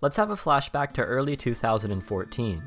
Let's have a flashback to early 2014.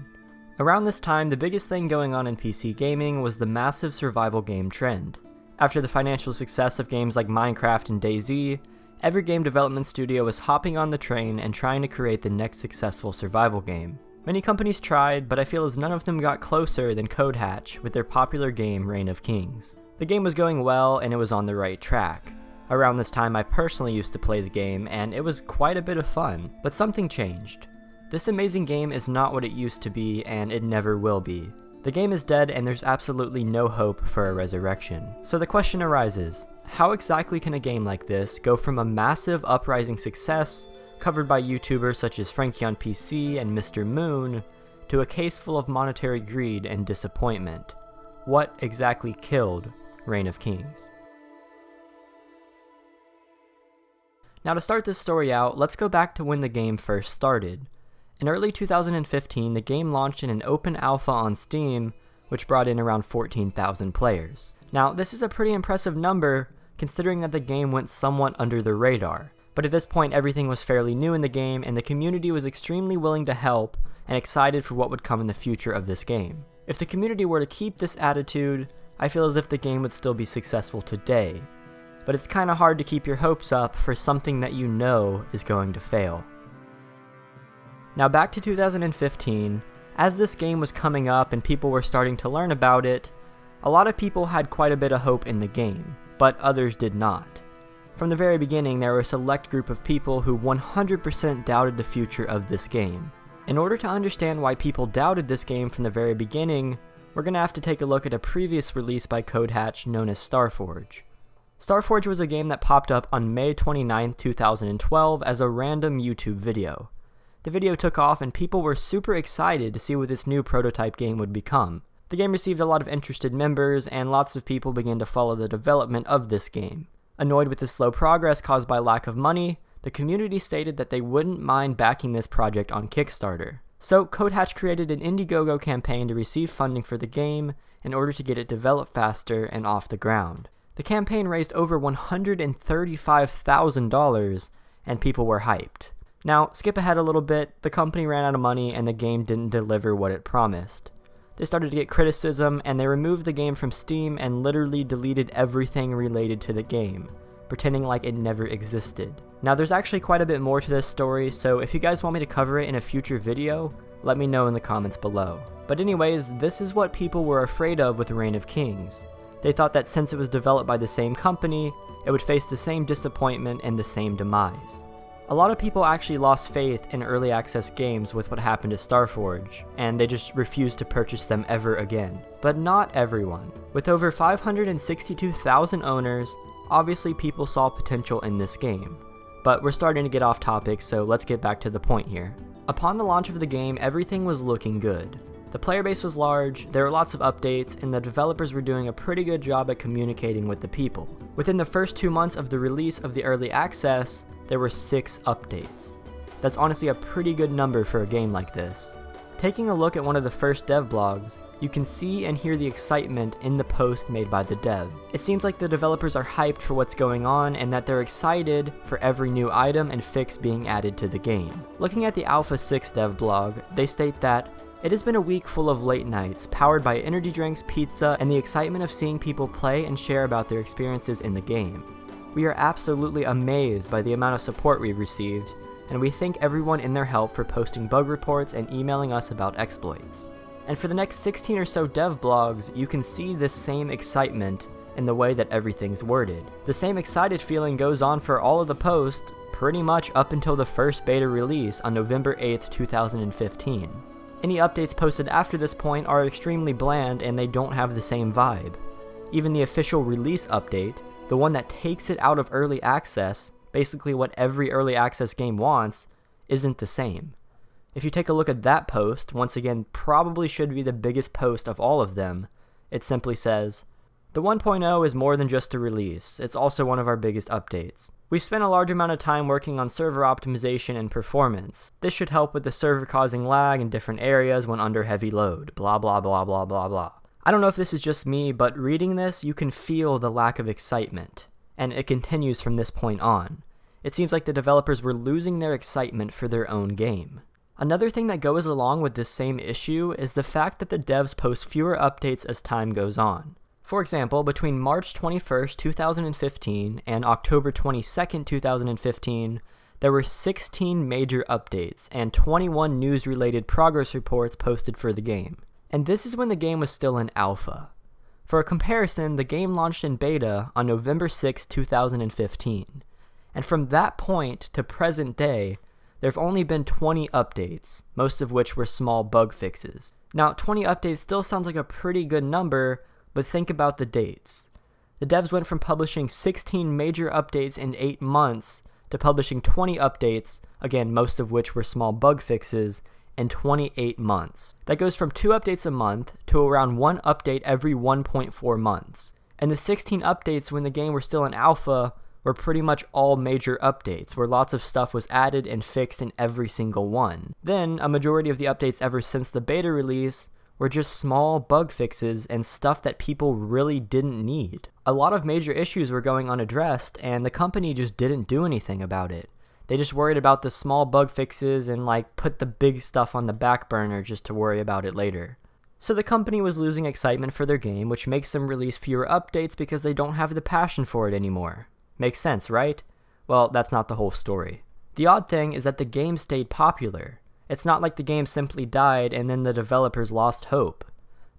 Around this time, the biggest thing going on in PC gaming was the massive survival game trend. After the financial success of games like Minecraft and DayZ, every game development studio was hopping on the train and trying to create the next successful survival game. Many companies tried, but I feel as none of them got closer than CodeHatch with their popular game Reign of Kings. The game was going well and it was on the right track. Around this time I personally used to play the game and it was quite a bit of fun, but something changed. This amazing game is not what it used to be and it never will be. The game is dead and there's absolutely no hope for a resurrection. So the question arises, how exactly can a game like this go from a massive uprising success covered by YouTubers such as FrankieOnPC and Mr. Moon to a case full of monetary greed and disappointment? What exactly killed Reign of Kings? Now to start this story out, let's go back to when the game first started. In early 2015, the game launched in an open alpha on Steam, which brought in around 14,000 players. Now, this is a pretty impressive number, considering that the game went somewhat under the radar. But at this point, everything was fairly new in the game, and the community was extremely willing to help and excited for what would come in the future of this game. If the community were to keep this attitude, I feel as if the game would still be successful today. But it's kinda hard to keep your hopes up for something that you know is going to fail. Now back to 2015, as this game was coming up and people were starting to learn about it, a lot of people had quite a bit of hope in the game, but others did not. From the very beginning, there were a select group of people who 100% doubted the future of this game. In order to understand why people doubted this game from the very beginning, we're gonna have to take a look at a previous release by CodeHatch known as StarForge. StarForge was a game that popped up on May 29, 2012 as a random YouTube video. The video took off and people were super excited to see what this new prototype game would become. The game received a lot of interested members and lots of people began to follow the development of this game. Annoyed with the slow progress caused by lack of money, the community stated that they wouldn't mind backing this project on Kickstarter. So CodeHatch created an Indiegogo campaign to receive funding for the game in order to get it developed faster and off the ground. The campaign raised over $135,000 and people were hyped. Now, skip ahead a little bit, the company ran out of money and the game didn't deliver what it promised. They started to get criticism and they removed the game from Steam and literally deleted everything related to the game, pretending like it never existed. Now there's actually quite a bit more to this story, so if you guys want me to cover it in a future video, let me know in the comments below. But anyways, this is what people were afraid of with Reign of Kings. They thought that since it was developed by the same company, it would face the same disappointment and the same demise. A lot of people actually lost faith in early access games with what happened to StarForge, and they just refused to purchase them ever again. But not everyone. With over 562,000 owners, obviously people saw potential in this game. But we're starting to get off topic, so let's get back to the point here. Upon the launch of the game, everything was looking good. The player base was large, there were lots of updates, and the developers were doing a pretty good job at communicating with the people. Within the first 2 months of the release of the early access, there were 6 updates. That's honestly a pretty good number for a game like this. Taking a look at one of the first dev blogs, you can see and hear the excitement in the post made by the dev. It seems like the developers are hyped for what's going on and that they're excited for every new item and fix being added to the game. Looking at the Alpha 6 dev blog, they state that it has been a week full of late nights, powered by energy drinks, pizza, and the excitement of seeing people play and share about their experiences in the game. We are absolutely amazed by the amount of support we've received, and we thank everyone in their help for posting bug reports and emailing us about exploits. And for the next 16 or so dev blogs, you can see this same excitement in the way that everything's worded. The same excited feeling goes on for all of the posts, pretty much up until the first beta release on November 8th, 2015. Any updates posted after this point are extremely bland and they don't have the same vibe. Even the official release update, the one that takes it out of early access, basically what every early access game wants, isn't the same. If you take a look at that post, once again probably should be the biggest post of all of them, it simply says, "The 1.0 is more than just a release, it's also one of our biggest updates. We've spent a large amount of time working on server optimization and performance. This should help with the server causing lag in different areas when under heavy load, blah blah blah blah blah blah." I don't know if this is just me, but reading this, you can feel the lack of excitement, and it continues from this point on. It seems like the developers were losing their excitement for their own game. Another thing that goes along with this same issue is the fact that the devs post fewer updates as time goes on. For example, between March 21st, 2015 and October 22nd, 2015, there were 16 major updates and 21 news-related progress reports posted for the game. And this is when the game was still in alpha. For a comparison, the game launched in beta on November 6, 2015. And from that point to present day, there have only been 20 updates, most of which were small bug fixes. Now, 20 updates still sounds like a pretty good number, but think about the dates. The devs went from publishing 16 major updates in 8 months to publishing 20 updates, again, most of which were small bug fixes, in 28 months. That goes from 2 updates a month to around 1 update every 1.4 months. And the 16 updates when the game were still in alpha were pretty much all major updates, where lots of stuff was added and fixed in every single one. Then, a majority of the updates ever since the beta release were just small bug fixes and stuff that people really didn't need. A lot of major issues were going unaddressed, and the company just didn't do anything about it. They just worried about the small bug fixes and put the big stuff on the back burner just to worry about it later. So the company was losing excitement for their game, which makes them release fewer updates because they don't have the passion for it anymore. Makes sense, right? Well, that's not the whole story. The odd thing is that the game stayed popular. It's not like the game simply died and then the developers lost hope.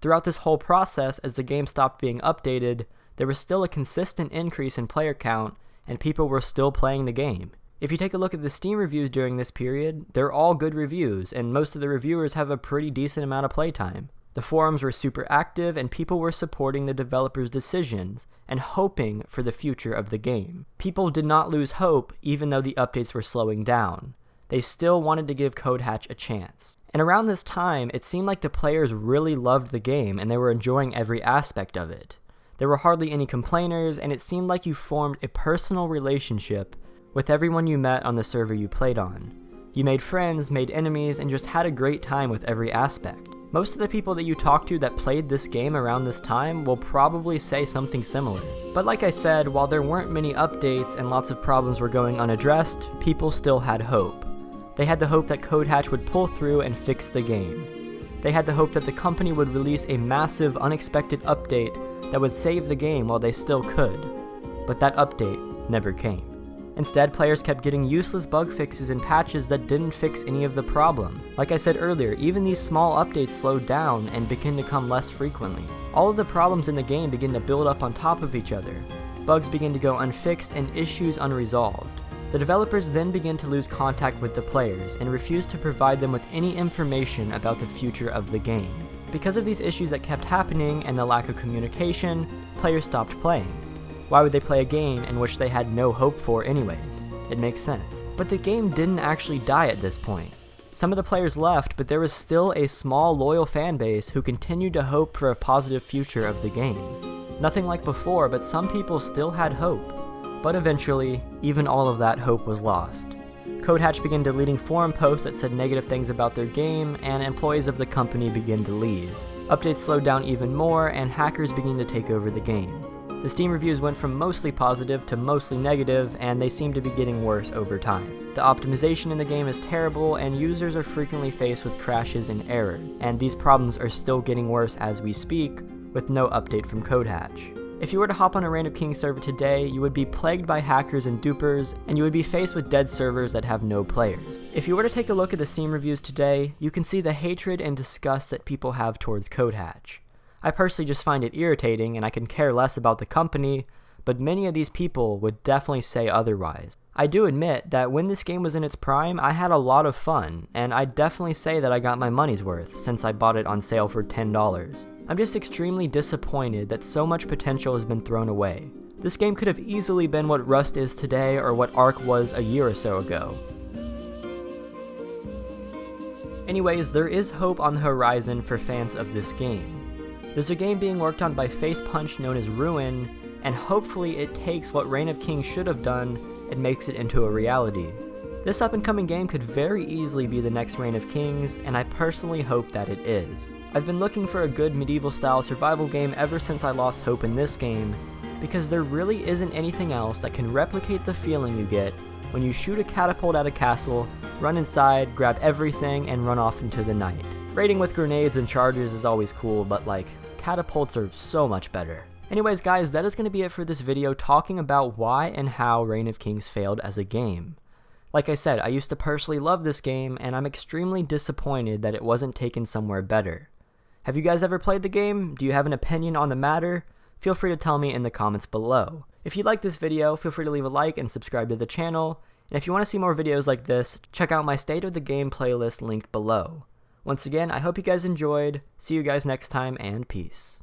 Throughout this whole process, as the game stopped being updated, there was still a consistent increase in player count, and people were still playing the game. If you take a look at the Steam reviews during this period, they're all good reviews, and most of the reviewers have a pretty decent amount of playtime. The forums were super active, and people were supporting the developers' decisions and hoping for the future of the game. People did not lose hope, even though the updates were slowing down. They still wanted to give Code Hatch a chance. And around this time, it seemed like the players really loved the game, and they were enjoying every aspect of it. There were hardly any complainers, and it seemed like you formed a personal relationship with everyone you met on the server you played on. You made friends, made enemies, and just had a great time with every aspect. Most of the people that you talk to that played this game around this time will probably say something similar. But like I said, while there weren't many updates and lots of problems were going unaddressed, people still had hope. They had the hope that Code Hatch would pull through and fix the game. They had the hope that the company would release a massive, unexpected update that would save the game while they still could. But that update never came. Instead, players kept getting useless bug fixes and patches that didn't fix any of the problem. Like I said earlier, even these small updates slowed down and began to come less frequently. All of the problems in the game begin to build up on top of each other. Bugs begin to go unfixed and issues unresolved. The developers then begin to lose contact with the players and refuse to provide them with any information about the future of the game. Because of these issues that kept happening and the lack of communication, players stopped playing. Why would they play a game in which they had no hope for anyways? It makes sense. But the game didn't actually die at this point. Some of the players left, but there was still a small loyal fan base who continued to hope for a positive future of the game. Nothing like before, but some people still had hope. But eventually, even all of that hope was lost. Code Hatch began deleting forum posts that said negative things about their game, and employees of the company began to leave. Updates slowed down even more, and hackers began to take over the game. The Steam reviews went from mostly positive to mostly negative, and they seem to be getting worse over time. The optimization in the game is terrible, and users are frequently faced with crashes and errors, and these problems are still getting worse as we speak, with no update from Code Hatch. If you were to hop on a Reign of Kings server today, you would be plagued by hackers and dupers, and you would be faced with dead servers that have no players. If you were to take a look at the Steam reviews today, you can see the hatred and disgust that people have towards Code Hatch. I personally just find it irritating, and I can care less about the company, but many of these people would definitely say otherwise. I do admit that when this game was in its prime, I had a lot of fun, and I'd definitely say that I got my money's worth, since I bought it on sale for $10. I'm just extremely disappointed that so much potential has been thrown away. This game could have easily been what Rust is today, or what Ark was a year or so ago. Anyways, there is hope on the horizon for fans of this game. There's a game being worked on by Facepunch known as Ruin, and hopefully it takes what Reign of Kings should have done and makes it into a reality. This up-and-coming game could very easily be the next Reign of Kings, and I personally hope that it is. I've been looking for a good medieval-style survival game ever since I lost hope in this game, because there really isn't anything else that can replicate the feeling you get when you shoot a catapult at a castle, run inside, grab everything, and run off into the night. Raiding with grenades and charges is always cool, but like, catapults are so much better. Anyways guys, that is going to be it for this video talking about why and how Reign of Kings failed as a game. Like I said, I used to personally love this game, and I'm extremely disappointed that it wasn't taken somewhere better. Have you guys ever played the game? Do you have an opinion on the matter? Feel free to tell me in the comments below. If you like this video, feel free to leave a like and subscribe to the channel. And if you want to see more videos like this, check out my State of the Game playlist linked below. Once again, I hope you guys enjoyed. See you guys next time, and peace.